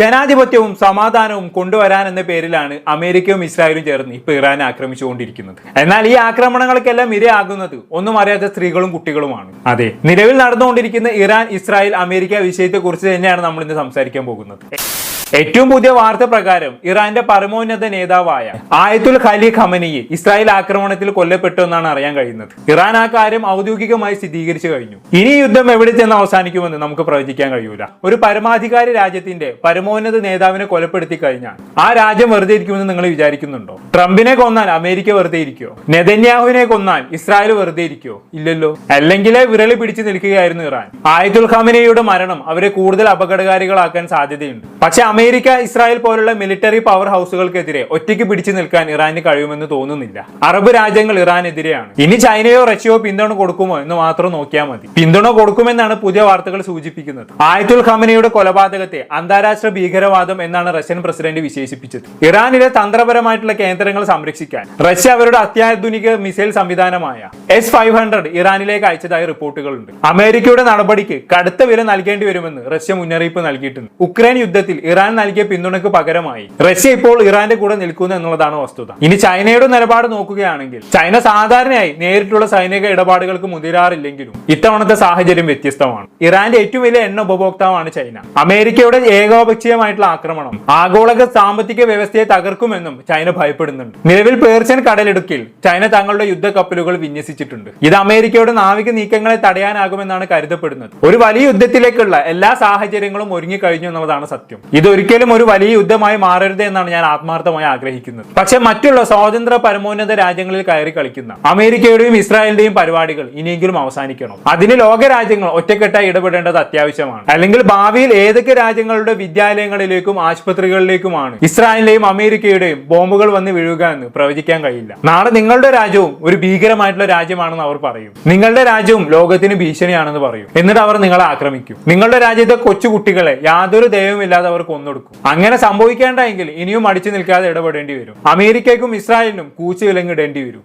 ജനാധിപത്യവും സമാധാനവും കൊണ്ടുവരാൻ എന്ന പേരിലാണ് അമേരിക്കയും ഇസ്രായേലും ചേർന്ന് ഇപ്പൊ ഇറാനെ ആക്രമിച്ചുകൊണ്ടിരിക്കുന്നത്. എന്നാൽ ഈ ആക്രമണങ്ങൾക്കെല്ലാം ഇരയാകുന്നത് ഒന്നും അറിയാത്ത സ്ത്രീകളും കുട്ടികളുമാണ്. അതെ, നിലവിൽ നടന്നുകൊണ്ടിരിക്കുന്ന ഇറാൻ ഇസ്രായേൽ അമേരിക്ക വിഷയത്തെക്കുറിച്ച് തന്നെയാണ് നമ്മൾ ഇന്ന് സംസാരിക്കാൻ പോകുന്നത്. ഏറ്റവും പുതിയ വാർത്ത പ്രകാരം ഇറാന്റെ പരമോന്നത നേതാവായ ആയത്തുൽ ഖലി ഖമനി ഇസ്രായേൽ ആക്രമണത്തിൽ കൊല്ലപ്പെട്ടു എന്നാണ് അറിയാൻ കഴിയുന്നത്. ഇറാൻ ആ കാര്യം ഔദ്യോഗികമായി സ്ഥിരീകരിച്ചു കഴിഞ്ഞു. ഇനി യുദ്ധം എവിടെ ചെന്ന് അവസാനിക്കുമെന്ന് നമുക്ക് പ്രവചിക്കാൻ കഴിയൂല. ഒരു പരമാധികാരി രാജ്യത്തിന്റെ പരമോന്നത നേതാവിനെ കൊലപ്പെടുത്തി കഴിഞ്ഞാൽ ആ രാജ്യം വെറുതെ ഇരിക്കുമെന്ന് നിങ്ങൾ വിചാരിക്കുന്നുണ്ടോ? ട്രംപിനെ കൊന്നാൽ അമേരിക്ക വെറുതെ ഇരിക്കോ? നെതന്യാഹുവിനെ കൊന്നാൽ ഇസ്രായേൽ വെറുതെ ഇരിക്കോ? ഇല്ലല്ലോ. അല്ലെങ്കിലേ വിരളി പിടിച്ചു നിൽക്കുകയായിരുന്നു ഇറാൻ. ആയത്തുൽ ഖമനിയുടെ മരണം അവരെ കൂടുതൽ അപകടകാരികളാക്കാൻ സാധ്യതയുണ്ട്. പക്ഷെ അമേരിക്ക ഇസ്രായേൽ പോലുള്ള മിലിറ്ററി പവർ ഹൗസുകൾക്കെതിരെ ഒറ്റയ്ക്ക് പിടിച്ചു നിൽക്കാൻ ഇറാന് കഴിയുമെന്ന് തോന്നുന്നില്ല. അറബ് രാജ്യങ്ങൾ ഇറാനെതിരെയാണ്. ഇനി ചൈനയോ റഷ്യയോ പിന്തുണ കൊടുക്കുമോ എന്ന് മാത്രം നോക്കിയാൽ മതി. പിന്തുണ കൊടുക്കുമെന്നാണ് പുതിയ വാർത്തകൾ സൂചിപ്പിക്കുന്നത്. ആയത്തുൽ ഖമനിയുടെ കൊലപാതകത്തെ അന്താരാഷ്ട്ര ഭീകരവാദം എന്നാണ് റഷ്യൻ പ്രസിഡന്റ് വിശേഷിപ്പിച്ചത്. ഇറാനിലെ തന്ത്രപരമായിട്ടുള്ള കേന്ദ്രങ്ങൾ സംരക്ഷിക്കാൻ റഷ്യ അവരുടെ അത്യാധുനിക മിസൈൽ സംവിധാനമായ S-500 ഇറാനിലേക്ക് അയച്ചതായി റിപ്പോർട്ടുകളുണ്ട്. അമേരിക്കയുടെ നടപടിക്ക് കടുത്ത വില നൽകേണ്ടി വരുമെന്ന് റഷ്യ മുന്നറിയിപ്പ് നൽകിയിട്ടുണ്ട്. ഉക്രൈൻ യുദ്ധത്തിൽ ഇറാൻ നൽകിയ പിന്തുണയ്ക്ക് പകരമായി റഷ്യ ഇപ്പോൾ ഇറാന്റെ കൂടെ നിൽക്കുന്നു എന്നുള്ളതാണ് വസ്തുത. ഇനി ചൈനയുടെ നിലപാട് നോക്കുകയാണെങ്കിൽ ചൈന സാധാരണയായി നേരിട്ടുള്ള സൈനിക ഇടപാടുകൾക്ക് മുതിരാറില്ലെങ്കിലും ഇത്തവണത്തെ സാഹചര്യം വ്യത്യസ്തമാണ്. ഇറാന്റെ ഏറ്റവും വലിയ എണ്ണ ഉപഭോക്താവാണ് ചൈന. അമേരിക്കയുടെ ഏകോപക്ഷീയമായിട്ടുള്ള ആക്രമണം ആഗോള സാമ്പത്തിക വ്യവസ്ഥയെ തകർക്കുമെന്നും ചൈന ഭയപ്പെടുന്നുണ്ട്. നിലവിൽ പേർഷ്യൻ കടലിടുക്കിൽ ചൈന തങ്ങളുടെ യുദ്ധക്കപ്പലുകൾ വിന്യസിച്ചിട്ടുണ്ട്. ഇത് അമേരിക്കയുടെ നാവിക നീക്കങ്ങളെ തടയാനാകുമെന്നാണ് കരുതപ്പെടുന്നത്. ഒരു വലിയ യുദ്ധത്തിലേക്കുള്ള എല്ലാ സാഹചര്യങ്ങളും ഒരുങ്ങിക്കഴിഞ്ഞു എന്നുള്ളതാണ് സത്യം. ഇതൊരിക്കലും ഒരു വലിയ യുദ്ധമായി മാറരുത് എന്നാണ് ഞാൻ ആത്മാർത്ഥമായി ആഗ്രഹിക്കുന്നത്. പക്ഷെ മറ്റുള്ള സ്വാതന്ത്ര്യ പരമോന്നത രാജ്യങ്ങളിൽ കയറി കളിക്കുന്ന അമേരിക്കയുടെയും ഇസ്രായേലിന്റെയും പരിപാടികൾ ഇനിയെങ്കിലും അവസാനിക്കണം. അതിന് ലോകരാജ്യങ്ങൾ ഒറ്റക്കെട്ടായി ഇടപെടേണ്ടത് അത്യാവശ്യമാണ്. അല്ലെങ്കിൽ ഭാവിയിൽ ഏതൊക്കെ രാജ്യങ്ങളുടെ വിദ്യാലയങ്ങളിലേക്കും ആശുപത്രികളിലേക്കുമാണ് ഇസ്രായേലിന്റെയും അമേരിക്കയുടെയും ബോംബുകൾ വന്ന് വീഴുക എന്ന് പ്രവചിക്കാൻ കഴിയില്ല. നാളെ നിങ്ങളുടെ രാജ്യവും ഒരു ഭീകരമായിട്ടുള്ള രാജ്യമാണെന്ന് അവർ പറയും. നിങ്ങളുടെ രാജ്യവും ലോകത്തിന് ഭീഷണിയാണെന്ന് പറയും. എന്നിട്ട് അവർ നിങ്ങളെ ആക്രമിക്കും. നിങ്ങളുടെ രാജ്യത്തെ കൊച്ചുകുട്ടികളെ യാതൊരു ദയവുമില്ലാതെ അവർ കൊന്നൊടുക്കും. അങ്ങനെ സംഭവിക്കേണ്ടെങ്കിൽ ഇനിയും അടിച്ചു നിൽക്കാതെ ഇടപെടേണ്ടി വരും. അമേരിക്കയ്ക്കും ഇസ്രായേലിനും കൂച്ചുവിലങ്ങിടേണ്ടി വരും.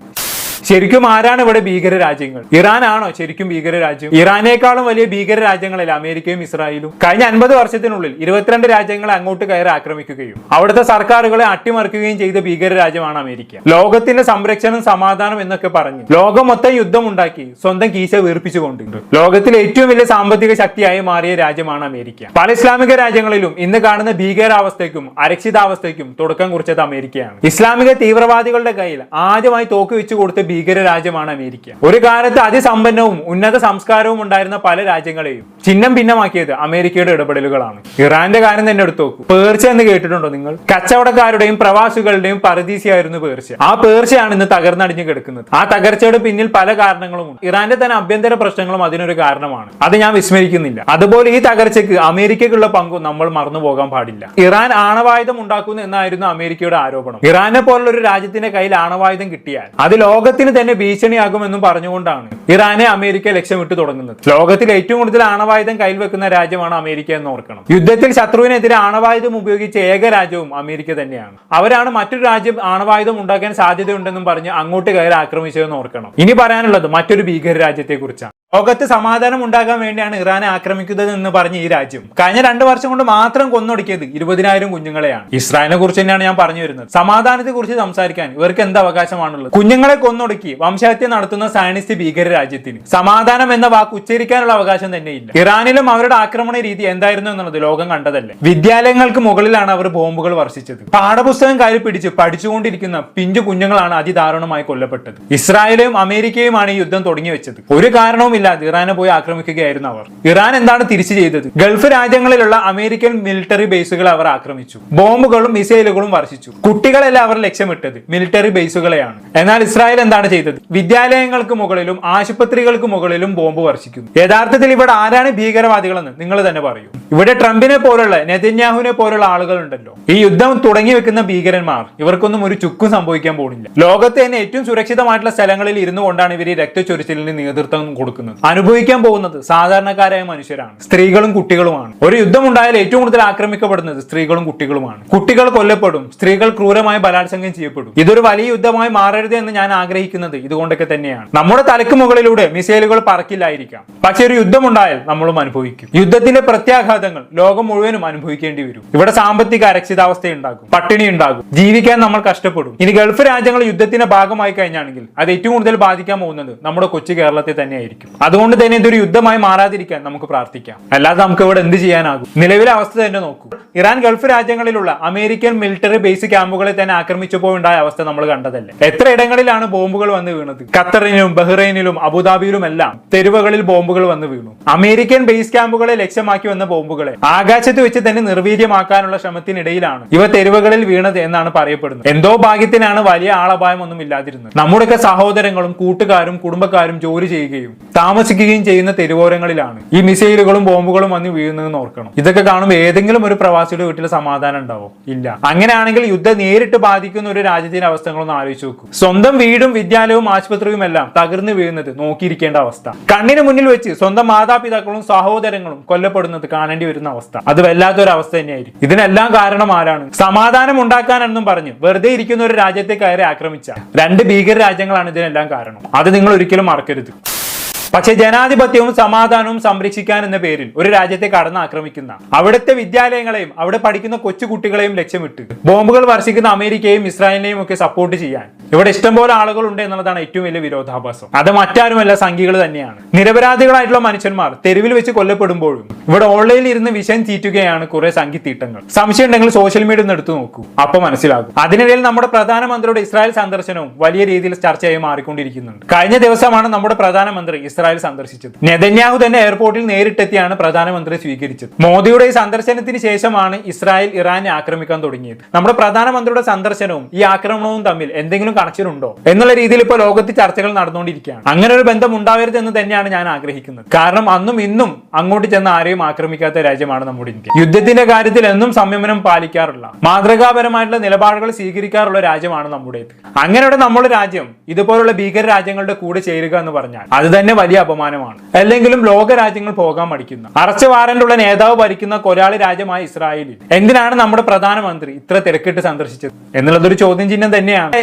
ശരിക്കും ആരാണ് ഇവിടെ ഭീകര രാജ്യങ്ങൾ? ഇറാൻ ആണോ ശരിക്കും ഭീകര രാജ്യം? ഇറാനേക്കാളും വലിയ ഭീകര രാജ്യങ്ങളല്ല അമേരിക്കയും ഇസ്രായേലും. കഴിഞ്ഞ 50 വർഷത്തിനുള്ളിൽ 22 രാജ്യങ്ങളെ അങ്ങോട്ട് കയറി ആക്രമിക്കുകയും അവിടുത്തെ സർക്കാരുകളെ അട്ടിമറിക്കുകയും ചെയ്ത ഭീകര രാജ്യമാണ് അമേരിക്ക. ലോകത്തിന്റെ സംരക്ഷണം, സമാധാനം എന്നൊക്കെ പറഞ്ഞ് ലോകം മൊത്തം യുദ്ധം ഉണ്ടാക്കി സ്വന്തം കീശ വീർപ്പിച്ചുകൊണ്ടുണ്ട്. ലോകത്തിലെ ഏറ്റവും വലിയ സാമ്പത്തിക ശക്തിയായി മാറിയ രാജ്യമാണ് അമേരിക്ക. പല ഇസ്ലാമിക രാജ്യങ്ങളിലും ഇന്ന് കാണുന്ന ഭീകരാവസ്ഥയ്ക്കും അരക്ഷിതാവസ്ഥയ്ക്കും തുടക്കം കുറിച്ചത് അമേരിക്കയാണ്. ഇസ്ലാമിക തീവ്രവാദികളുടെ കയ്യിൽ ആദ്യമായി തോക്ക് വെച്ചു കൊടുത്ത ഭീകര രാജ്യമാണ് അമേരിക്ക. ഒരു കാലത്ത് അതിസമ്പന്നവും ഉന്നത സംസ്കാരവും ഉണ്ടായിരുന്ന പല രാജ്യങ്ങളെയും ചിഹ്നം ഭിന്നമാക്കിയത് അമേരിക്കയുടെ ഇടപെടലുകളാണ്. ഇറാന്റെ കാര്യം തന്നെ എടുത്തു നോക്കൂ. പേർഷ്യ എന്ന് കേട്ടിട്ടുണ്ടോ നിങ്ങൾ? കച്ചവടക്കാരുടെയും പ്രവാസികളുടെയും പരദീസയായിരുന്നു പേർഷ്യ. ആ പേർഷ്യയാണ് ഇന്ന് തകർന്നടിഞ്ഞു കിടക്കുന്നത്. ആ തകർച്ചയുടെ പിന്നിൽ പല കാരണങ്ങളുമുണ്ട്. ഇറാന്റെ തന്നെ ആഭ്യന്തര പ്രശ്നങ്ങളും അതിനൊരു കാരണമാണ്. അത് ഞാൻ വിസ്മരിക്കുന്നില്ല. അതുപോലെ ഈ തകർച്ചയ്ക്ക് അമേരിക്കയ്ക്കുള്ള പങ്കും നമ്മൾ മറന്നു പോകാൻ പാടില്ല. ഇറാൻ ആണവായുധം ഉണ്ടാക്കുന്നു എന്നായിരുന്നു അമേരിക്കയുടെ ആരോപണം. ഇറാനെ പോലുള്ള ഒരു രാജ്യത്തിന്റെ കയ്യിൽ ആണവായുധം കിട്ടിയാൽ അത് ലോകത്തിന് തന്നെ ഭീഷണിയാകുമെന്നും പറഞ്ഞുകൊണ്ടാണ് ഇറാനെ അമേരിക്ക ലക്ഷ്യമിട്ട് തുടങ്ങുന്നത്. ലോകത്തിൽ ഏറ്റവും കൂടുതൽ ആണവായുധം കയ്യിൽ വെക്കുന്ന രാജ്യമാണ് അമേരിക്ക എന്ന് ഓർക്കണം. യുദ്ധത്തിൽ ശത്രുവിനെതിരെ ആണവായുധം ഉപയോഗിച്ച ഏക രാജ്യവും അമേരിക്ക തന്നെയാണ്. അവരാണ് മറ്റൊരു രാജ്യം ആണവായുധം ഉണ്ടാക്കാൻ സാധ്യതയുണ്ടെന്നും പറഞ്ഞ് അങ്ങോട്ട് കയറി ആക്രമിച്ചതെന്ന് ഓർക്കണം. ഇനി പറയാനുള്ളത് മറ്റൊരു ഭീകര രാജ്യത്തെ കുറിച്ചാണ്. ലോകത്ത് സമാധാനം ഉണ്ടാകാൻ വേണ്ടിയാണ് ഇറാനെ ആക്രമിക്കുന്നത് എന്ന് പറഞ്ഞ് ഈ രാജ്യം കഴിഞ്ഞ 2 വർഷം കൊണ്ട് മാത്രം കൊന്നൊടുക്കിയത് 20,000 കുഞ്ഞുങ്ങളെയാണ്. ഇസ്രായേലിനെ കുറിച്ച് തന്നെയാണ് ഞാൻ പറഞ്ഞു വരുന്നത്. സമാധാനത്തെ കുറിച്ച് സംസാരിക്കാൻ ഇവർക്ക് എന്ത് അവകാശമാണുള്ളത്? കുഞ്ഞുങ്ങളെ കൊന്നൊടുക്കി വംശഹത്യ നടത്തുന്ന സയനിസ്റ്റ് ഭീകര രാജ്യത്തിന് സമാധാനം എന്ന വാക്ക് ഉച്ചരിക്കാനുള്ള അവകാശം തന്നെയില്ല. ഇറാനിലും അവരുടെ ആക്രമണ രീതി എന്തായിരുന്നു എന്നുള്ളത് ലോകം കണ്ടതല്ലേ. വിദ്യാലയങ്ങൾക്ക് മുകളിലാണ് അവർ ബോംബുകൾ വർഷിച്ചത്. പാഠപുസ്തകം കയ്യിൽ പിടിച്ച് പഠിച്ചുകൊണ്ടിരിക്കുന്ന പിഞ്ചു കുഞ്ഞുങ്ങളാണ് അതിദാരുണമായി കൊല്ലപ്പെട്ടത്. ഇസ്രായേലും അമേരിക്കയുമാണ് ഈ യുദ്ധം തുടങ്ങി വെച്ചത്. ഒരു കാരണവും ഇല്ലാതെ ഇറാനെ പോയി ആക്രമിക്കുകയായിരുന്നു അവർ. ഇറാൻ എന്താണ് തിരിച്ചു ചെയ്തത്? ഗൾഫ് രാജ്യങ്ങളിലുള്ള അമേരിക്കൻ മിലിറ്ററി ബേസുകളെ അവർ ആക്രമിച്ചു. ബോംബുകളും മിസൈലുകളും വർഷിച്ചു. കുട്ടികളെല്ലാം അവർ ലക്ഷ്യമിട്ടത് മിലിറ്ററി ബേസുകളെയാണ്. എന്നാൽ ഇസ്രായേൽ എന്താണ് ചെയ്തത്? വിദ്യാലയങ്ങൾക്ക് മുകളിലും ആശുപത്രികൾക്ക് മുകളിലും ബോംബ് വർഷിക്കുന്നു. യഥാർത്ഥത്തിൽ ഇവിടെ ആരാണ് ഭീകരവാദികളെന്ന് നിങ്ങൾ തന്നെ പറയൂ. ഇവിടെ ട്രംപിനെ പോലുള്ള, നെതന്യാഹുവിനെ പോലുള്ള ആളുകൾ ഉണ്ടല്ലോ. ഈ യുദ്ധം തുടങ്ങി വെക്കുന്ന ഭീകരന്മാർ, ഇവർക്കൊന്നും ഒരു ചുക്കും സംഭവിക്കാൻ പോകുന്നില്ല. ലോകത്തെ തന്നെ ഏറ്റവും സുരക്ഷിതമായിട്ടുള്ള സ്ഥലങ്ങളിൽ ഇരുന്നു കൊണ്ടാണ് ഇവർ രക്തച്ചൊരിച്ചിലിന് നേതൃത്വം കൊടുക്കുന്നത്. കൊല്ലപ്പെടുന്നത്, അനുഭവിക്കാൻ പോകുന്നത് സാധാരണക്കാരായ മനുഷ്യരാണ്, സ്ത്രീകളും കുട്ടികളുമാണ്. ഒരു യുദ്ധം ഉണ്ടായാൽ ഏറ്റവും കൂടുതൽ ആക്രമിക്കപ്പെടുന്നത് സ്ത്രീകളും കുട്ടികളുമാണ്. കുട്ടികൾ കൊല്ലപ്പെടും, സ്ത്രീകൾ ക്രൂരമായി ബലാത്സംഗം ചെയ്യപ്പെടും. ഇതൊരു വലിയ യുദ്ധമായി മാറരുത് എന്ന് ഞാൻ ആഗ്രഹിക്കുന്നത് ഇതുകൊണ്ടൊക്കെ തന്നെയാണ്. നമ്മുടെ തലക്ക് മുകളിലൂടെ മിസൈലുകൾ പറക്കില്ലായിരിക്കാം, പക്ഷെ ഒരു യുദ്ധം ഉണ്ടായാൽ നമ്മളും അനുഭവിക്കും. യുദ്ധത്തിന്റെ പ്രത്യാഘാതങ്ങൾ ലോകം മുഴുവനും അനുഭവിക്കേണ്ടി വരും. ഇവിടെ സാമ്പത്തിക അരക്ഷിതാവസ്ഥ ഉണ്ടാകും, പട്ടിണി ഉണ്ടാകും, ജീവിക്കാൻ നമ്മൾ കഷ്ടപ്പെടും. ഇനി ഗൾഫ് രാജ്യങ്ങൾ യുദ്ധത്തിന്റെ ഭാഗമായി കഴിഞ്ഞാണെങ്കിൽ അത് ഏറ്റവും കൂടുതൽ ബാധിക്കാൻ പോകുന്നത് നമ്മുടെ കൊച്ചു കേരളത്തെ തന്നെയായിരിക്കും. അതുകൊണ്ട് തന്നെ ഇതൊരു യുദ്ധമായി മാറാതിരിക്കാൻ നമുക്ക് പ്രാർത്ഥിക്കാം. അല്ലാതെ നമുക്ക് ഇവിടെ എന്ത് ചെയ്യാനാകും? നിലവിലെ അവസ്ഥ തന്നെ നോക്കൂ. ഇറാൻ ഗൾഫ് രാജ്യങ്ങളിലുള്ള അമേരിക്കൻ മിലിറ്ററി ബേസ് ക്യാമ്പുകളെ തന്നെ ആക്രമിച്ചപ്പോൾ ഉണ്ടായ അവസ്ഥ നമ്മൾ കണ്ടതല്ലേ. എത്ര ഇടങ്ങളിലാണ് ബോംബുകൾ വന്ന് വീണത്? ഖത്തറിലും ബഹ്റൈനിലും അബുദാബിയിലും എല്ലാം തെരുവുകളിൽ ബോംബുകൾ വന്ന് വീണു. അമേരിക്കൻ ബേസ് ക്യാമ്പുകളെ ലക്ഷ്യമാക്കി വന്ന ബോംബുകളെ ആകാശത്ത് വെച്ച് തന്നെ നിർവീര്യമാക്കാനുള്ള ശ്രമത്തിനിടയിലാണ് ഇവ തെരുവുകളിൽ വീണത് എന്നാണ് പറയപ്പെടുന്നത്. എന്തോ ഭാഗ്യത്തിനാണ് വലിയ ആളപായം ഒന്നും ഇല്ലാതിരുന്നത്. നമ്മുടെയൊക്കെ സഹോദരങ്ങളും കൂട്ടുകാരും കുടുംബക്കാരും ജോലി ചെയ്യുകയും താമസിക്കുകയും ചെയ്യുന്ന തെരുവോരങ്ങളിലാണ് ഈ മിസൈലുകളും ബോംബുകളും വന്ന് വീഴുന്നതെന്ന് ഓർക്കണം. ഇതൊക്കെ കാണുമ്പോൾ ഏതെങ്കിലും ഒരു പ്രവാസിയുടെ വീട്ടിൽ സമാധാനം ഉണ്ടാവും? ഇല്ല. അങ്ങനെയാണെങ്കിൽ യുദ്ധം നേരിട്ട് ബാധിക്കുന്ന ഒരു രാജ്യത്തിന്റെ അവസ്ഥകളൊന്ന് ആലോചിച്ച് നോക്കൂ. സ്വന്തം വീടും വിദ്യാലയവും ആശുപത്രിയും എല്ലാം തകർന്നു വീഴുന്നത് നോക്കിയിരിക്കേണ്ട അവസ്ഥ. കണ്ണിന് മുന്നിൽ വെച്ച് സ്വന്തം മാതാപിതാക്കളും സഹോദരങ്ങളും കൊല്ലപ്പെടുന്നത് കാണേണ്ടി വരുന്ന അവസ്ഥ, അത് വല്ലാത്തൊരു അവസ്ഥ തന്നെയായിരിക്കും. ഇതിനെല്ലാം കാരണം ആരാണ്? സമാധാനം ഉണ്ടാക്കാനെന്നും പറഞ്ഞ് വെറുതെ ഇരിക്കുന്ന ഒരു രാജ്യത്തെ കയറി ആക്രമിച്ച രണ്ട് ഭീകര രാജ്യങ്ങളാണ് ഇതിനെല്ലാം കാരണം. അത് നിങ്ങൾ ഒരിക്കലും മറക്കരുത്. പക്ഷെ ജനാധിപത്യവും സമാധാനവും സംരക്ഷിക്കാൻ എന്ന പേരിൽ ഒരു രാജ്യത്തെ കടന്ന് ആക്രമിക്കുന്ന അവിടുത്തെ വിദ്യാലയങ്ങളെയും അവിടെ പഠിക്കുന്ന കൊച്ചുകുട്ടികളെയും ലക്ഷ്യമിട്ട് ബോംബുകൾ വർഷിക്കുന്ന അമേരിക്കയും ഇസ്രായേലിനെയും ഒക്കെ സപ്പോർട്ട് ചെയ്യാൻ ഇവിടെ ഇഷ്ടംപോലെ ആളുകളുണ്ട് എന്നുള്ളതാണ് ഏറ്റവും വലിയ വിരോധാഭാസം. അത് മറ്റാരുമല്ല, സംഘികൾ തന്നെയാണ്. നിരപരാധികളായിട്ടുള്ള മനുഷ്യന്മാർ തെരുവിൽ വെച്ച് കൊല്ലപ്പെടുമ്പോഴും ഇവിടെ ഓൺലൈനിൽ ഇരുന്ന് വിഷം തീറ്റുകയാണ് കുറെ സംഘിത്തീട്ടങ്ങൾ. സംശയം ഉണ്ടെങ്കിൽ സോഷ്യൽ മീഡിയ ഒന്ന് എടുത്തു നോക്കൂ, അപ്പൊ മനസ്സിലാകും. അതിനിടയിൽ നമ്മുടെ പ്രധാനമന്ത്രിയുടെ ഇസ്രായേൽ സന്ദർശനവും വലിയ രീതിയിൽ ചർച്ചയായി മാറിക്കൊണ്ടിരിക്കുന്നുണ്ട്. കഴിഞ്ഞ ദിവസമാണ് നമ്മുടെ പ്രധാനമന്ത്രി ഇസ്രായേൽ സന്ദർശിച്ചത്. നെതന്യാഹു തന്നെ എയർപോർട്ടിൽ നേരിട്ടെത്തിയാണ് പ്രധാനമന്ത്രി സ്വീകരിച്ചത്. മോദിയുടെ ഈ സന്ദർശനത്തിന് ശേഷമാണ് ഇസ്രായേൽ ഇറാനെ ആക്രമിക്കാൻ തുടങ്ങിയത്. നമ്മുടെ പ്രധാനമന്ത്രിയുടെ സന്ദർശനവും ഈ ആക്രമണവും തമ്മിൽ എന്തെങ്കിലും കണക്ഷൻ ഉണ്ടോ എന്നുള്ള രീതിയിൽ ഇപ്പോൾ ലോകത്ത് ചർച്ചകൾ നടന്നുകൊണ്ടിരിക്കുകയാണ്. അങ്ങനെ ഒരു ബന്ധം ഉണ്ടാവരുത് എന്ന് തന്നെയാണ് ഞാൻ ആഗ്രഹിക്കുന്നത്. കാരണം അന്നും ഇന്നും അങ്ങോട്ട് ചെന്ന് ആരെയും ആക്രമിക്കാത്ത രാജ്യമാണ് നമ്മുടെ ഇന്ത്യ. യുദ്ധത്തിന്റെ കാര്യത്തിൽ എന്നും സംയമനം പാലിക്കാറുള്ള, മാതൃകാപരമായിട്ടുള്ള നിലപാടുകൾ സ്വീകരിക്കാറുള്ള രാജ്യമാണ് നമ്മുടേത്. അങ്ങനെയുള്ള നമ്മുടെ രാജ്യം ഇതുപോലുള്ള ഭീകര രാജ്യങ്ങളുടെ കൂടെ ചേരുക എന്ന് പറഞ്ഞാൽ അത് തന്നെ വലിയ അപമാനമാണ്. അല്ലെങ്കിലും ലോക രാജ്യങ്ങൾ പോകാൻ മടിക്കുന്ന, അറസ്റ്റ് വാറന്റുള്ള നേതാവ് ഭരിക്കുന്ന കൊരാളി രാജ്യമായ ഇസ്രായേലിൽ എന്തിനാണ് നമ്മുടെ പ്രധാനമന്ത്രി ഇത്ര തിരക്കിട്ട് സന്ദർശിച്ചത് എന്നുള്ളതൊരു ചോദ്യം ചിഹ്നം തന്നെയാണ്.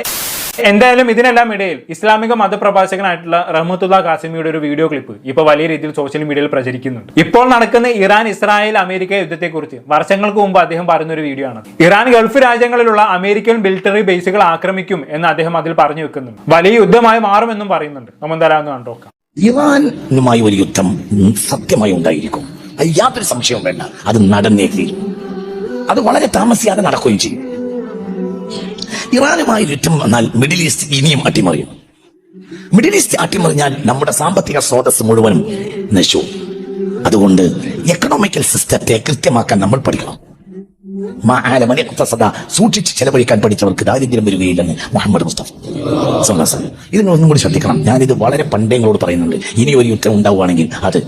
എന്തായാലും ഇതിനെല്ലാം ഇടയിൽ ഇസ്ലാമിക മതപ്രഭാഷകനായിട്ടുള്ള റഹ്മത്തുള്ള ഖാസിമിയുടെ ഒരു വീഡിയോ ക്ലിപ്പ് ഇപ്പൊ വലിയ രീതിയിൽ സോഷ്യൽ മീഡിയയിൽ പ്രചരിക്കുന്നുണ്ട്. ഇപ്പോൾ നടക്കുന്ന ഇറാൻ ഇസ്രായേൽ അമേരിക്ക യുദ്ധത്തെക്കുറിച്ച് വർഷങ്ങൾക്ക് മുമ്പ് അദ്ദേഹം പറയുന്ന ഒരു വീഡിയോ ആണ്. ഇറാൻ ഗൾഫ് രാജ്യങ്ങളിലുള്ള അമേരിക്കൻ മിലിറ്ററി ബേസുകൾ ആക്രമിക്കും എന്ന് അദ്ദേഹം അതിൽ പറഞ്ഞു വെക്കുന്നുണ്ട്. വലിയ യുദ്ധമായി മാറുമെന്നും പറയുന്നുണ്ട്. നമ്മൾ എന്തായാലും കണ്ടോക്കാം. ഇറാനുമായി ഒരു യുദ്ധം സത്യമായി ഉണ്ടായിരിക്കും, അത് യാതൊരു സംശയവും വേണ്ട. അത് നടന്നേ തീരും. അത് വളരെ താമസിയാതെ നടക്കുകയും ചെയ്യും. ഇറാനുമായി യുദ്ധം വന്നാൽ മിഡിൽ ഈസ്റ്റ് ഇനിയും അട്ടിമറിയും. മിഡിൽ ഈസ്റ്റ് അട്ടിമറിഞ്ഞാൽ നമ്മുടെ സാമ്പത്തിക സ്രോതസ് മുഴുവനും നശിച്ചു. അതുകൊണ്ട് എക്കണോമിക്കൽ സിസ്റ്റത്തെ കൃത്യമാക്കാൻ നമ്മൾ പഠിക്കണം. സൂക്ഷിച്ച് ചെലവഴിക്കാൻ പഠിച്ചവർക്ക് ദാരിദ്ര്യം വരികയില്ലെന്ന് മുഹമ്മദ് മുസ്തഫ. ഇതിനൊന്നും കൂടി ശ്രദ്ധിക്കണം. ഞാനിത് വളരെ പണ്ടേ നിങ്ങളോട് പറയുന്നുണ്ട്. ഇനി ഒരു യുദ്ധം ഉണ്ടാവുകയാണെങ്കിൽ അത്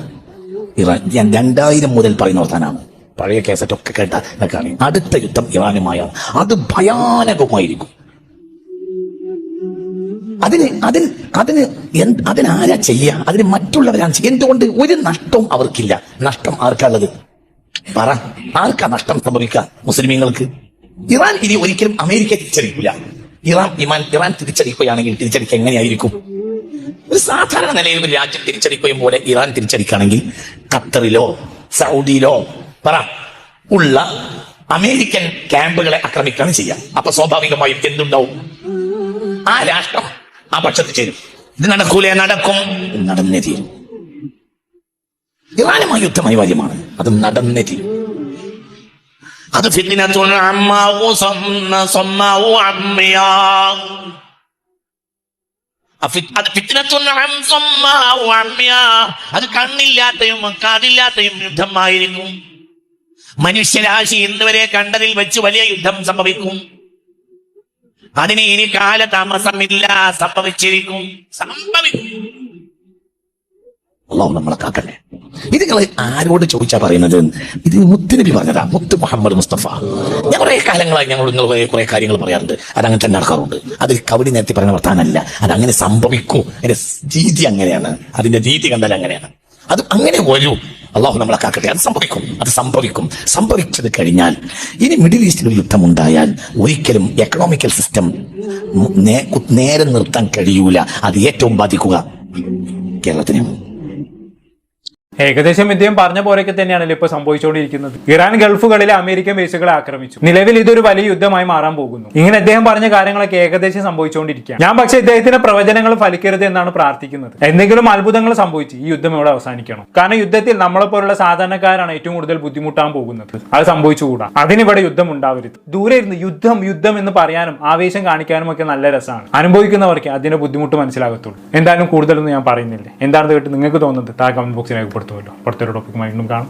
ഇറാൻ, ഞാൻ 2000 മുതൽ പറയുന്ന വർത്താനാണ്. പഴയ കേസറ്റൊക്കെ കേട്ടാ എന്നൊക്കെയാണ്. അടുത്ത യുദ്ധം ഇറാനുമായാണ്. അത് ഭയാനകമായിരിക്കും. അതിനാരാ ചെയ്യുക? അതിന് മറ്റുള്ളവരാണ് ചെയ്യുക. എന്തുകൊണ്ട്? ഒരു നഷ്ടവും അവർക്കില്ല. നഷ്ടം ആർക്കുള്ളത്? പറ, ആർക്കാ നഷ്ടം സംഭവിക്കുക? മുസ്ലിമീങ്ങൾക്ക്. ഇറാൻ ഇനി ഒരിക്കലും അമേരിക്ക തിരിച്ചടിക്കില്ല. ഇറാൻ തിരിച്ചടിക്കുകയാണെങ്കിൽ തിരിച്ചടിക്കുക എങ്ങനെയായിരിക്കും? ഒരു സാധാരണ നിലയിൽ ഒരു രാജ്യം തിരിച്ചടിക്കുകയും പോലെ ഇറാൻ തിരിച്ചടിക്കുകയാണെങ്കിൽ ഖത്തറിലോ സൗദിയിലോ പറ ഉള്ള അമേരിക്കൻ ക്യാമ്പുകളെ ആക്രമിക്കുകയാണ് ചെയ്യുക. അപ്പൊ സ്വാഭാവികമായും എന്തുണ്ടാവും? ആ രാഷ്ട്രം ആ പക്ഷത്ത് ചേരും. ഇത് നടക്കൂലേ? നടക്കും. നടന്നേ തീരും. ഇറാനുമായി യുദ്ധം അനിവാര്യമാണ്. അത് നടന്നേ തീരും. അത് അത് കണ്ണില്ലാത്തയും കാതില്ലാത്തയും യുദ്ധമായിരിക്കും. മനുഷ്യരാശി ഇന്നുവരെ കണ്ടതിൽ വെച്ച് വലിയ യുദ്ധം സംഭവിക്കും. അതിന് ഇനി കാലതാമസമില്ല, സംഭവിച്ചിരിക്കും. സംഭവിക്കും. അല്ലാഹു നമ്മളെ കാക്കട്ടെ. ഇത് നിങ്ങൾ ആരോട് ചോദിച്ചാ പറയുന്നത്? ഇത് മുത്തുനബി പറഞ്ഞതാ, മുത്ത് മുഹമ്മദ് മുസ്തഫ. ഞാൻ കുറെ കാലങ്ങളായി നിങ്ങൾ കുറെ കാര്യങ്ങൾ പറയാറുണ്ട്, അതങ്ങനെ തന്നെ നടക്കാറുണ്ട്. അത് കവടി നേരത്തെ പറയുന്ന വർത്താനല്ല, അതങ്ങനെ സംഭവിക്കും. അതിന്റെ രീതി അങ്ങനെയാണ്, അതിന്റെ രീതി കണ്ടാൽ അങ്ങനെയാണ്. അത് അങ്ങനെ വരൂ. അള്ളാഹു നമ്മളെ കാക്കട്ടെ. അത് സംഭവിക്കും. സംഭവിച്ചത് കഴിഞ്ഞാൽ ഇനി മിഡിൽ ഈസ്റ്റിൽ ഒരു യുദ്ധം ഉണ്ടായാൽ ഒരിക്കലും എക്കണോമിക്കൽ സിസ്റ്റം നേരെ നിർത്താൻ കഴിയൂല. അത് ഏറ്റവും ബാധിക്കുക കേരളത്തിനെ. ഏകദേശം ഇദ്ദേഹം പറഞ്ഞ പോലെയൊക്കെ തന്നെയാണല്ലോ ഇപ്പൊ സംഭവിച്ചുകൊണ്ടിരിക്കുന്നത്. ഇറാൻ ഗൾഫുകളിലെ അമേരിക്കൻ ബേസുകളെ ആക്രമിച്ചു. നിലവിൽ ഇതൊരു വലിയ യുദ്ധമായി മാറാൻ പോകുന്നു. ഇങ്ങനെ അദ്ദേഹം പറഞ്ഞ കാര്യങ്ങളൊക്കെ ഏകദേശം സംഭവിച്ചുകൊണ്ടിരിക്കുകയാണ്. ഞാൻ പക്ഷേ ഇദ്ദേഹത്തിന്റെ പ്രവചനങ്ങൾ ഫലിക്കരുത് എന്നാണ് പ്രാർത്ഥിക്കുന്നത്. എന്തെങ്കിലും അത്ഭുതങ്ങൾ സംഭവിച്ച് ഈ യുദ്ധം ഇവിടെ അവസാനിക്കണം. കാരണം യുദ്ധത്തിൽ നമ്മളെ പോലുള്ള സാധാരണക്കാരാണ് ഏറ്റവും കൂടുതൽ ബുദ്ധിമുട്ടാൻ പോകുന്നത്. അത് സംഭവിച്ചുകൂടാ. അതിനിവിടെ യുദ്ധം ഉണ്ടാവരുത്. ദൂരെ ഇരുന്ന് യുദ്ധം എന്ന് പറയാനും ആവേശം കാണിക്കാനും ഒക്കെ നല്ല രസമാണ്. അനുഭവിക്കുന്നവർക്ക് അതിന്റെ ബുദ്ധിമുട്ട് മനസ്സിലാകത്തുള്ളൂ. എന്തായാലും കൂടുതലൊന്നും ഞാൻ പറയുന്നില്ല. എന്താണെന്ന് കേട്ട് നിങ്ങൾക്ക് തോന്നുന്നത് താഴെ കമന്റ് ബോക്സിൽ രേഖപ്പെടുത്തുമല്ലോ. അടുത്തൊരു ടോപ്പിക്കുമായി വീണ്ടും കാണാം.